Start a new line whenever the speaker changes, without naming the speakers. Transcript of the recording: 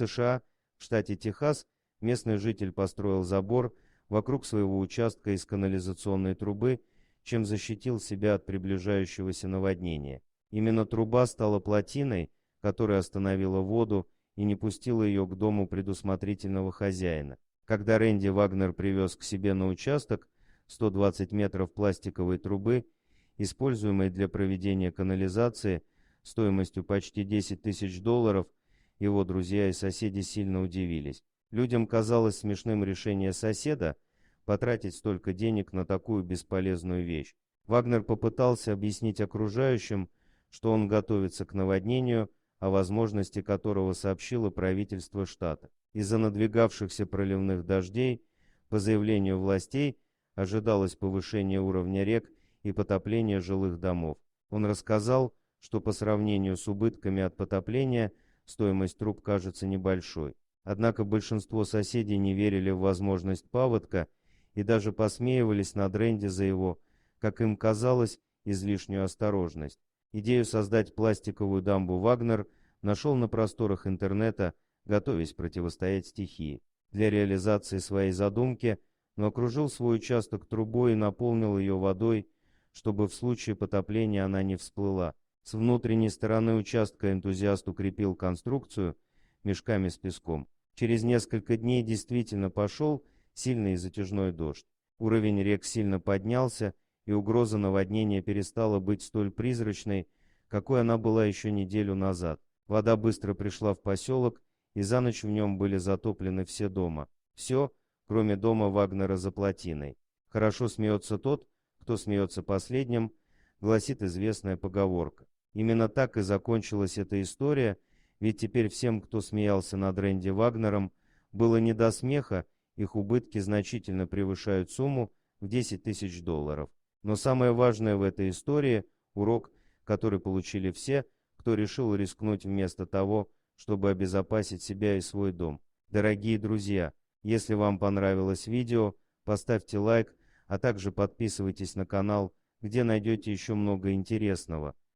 США, в штате Техас, местный житель построил забор вокруг своего участка из канализационной трубы, чем защитил себя от приближающегося наводнения. Именно труба стала плотиной, которая остановила воду и не пустила ее к дому предусмотрительного хозяина. Когда Рэнди Вагнер привез к себе на участок 120 метров пластиковой трубы, используемой для проведения канализации, стоимостью почти $10 000, его друзья и соседи сильно удивились. Людям казалось смешным решение соседа потратить столько денег на такую бесполезную вещь. Вагнер попытался объяснить окружающим, что он готовится к наводнению, о возможности которого сообщило правительство штата. Из-за надвигавшихся проливных дождей, по заявлению властей, ожидалось повышение уровня рек и потопление жилых домов. Он рассказал, что по сравнению с убытками от потопления стоимость труб кажется небольшой. Однако большинство соседей не верили в возможность паводка и даже посмеивались над Рэнди за его, как им казалось, излишнюю осторожность. Идею создать пластиковую дамбу Вагнер нашел на просторах интернета, готовясь противостоять стихии. Для реализации своей задумки он окружил свой участок трубой и наполнил ее водой, чтобы в случае потопления она не всплыла. С внутренней стороны участка энтузиаст укрепил конструкцию мешками с песком. Через несколько дней действительно пошел сильный затяжной дождь. Уровень рек сильно поднялся, и угроза наводнения перестала быть столь призрачной, какой она была еще неделю назад. Вода быстро пришла в поселок, и за ночь в нем были затоплены все дома. Все, кроме дома Вагнера за плотиной. «Хорошо смеется тот, кто смеется последним», гласит известная поговорка. Именно так и закончилась эта история, ведь теперь всем, кто смеялся над Рэнди Вагнером, было не до смеха, их убытки значительно превышают сумму в $10 000. Но самое важное в этой истории – урок, который получили все, кто решил рискнуть вместо того, чтобы обезопасить себя и свой дом. Дорогие друзья, если вам понравилось видео, поставьте лайк, а также подписывайтесь на канал, где найдете еще много интересного.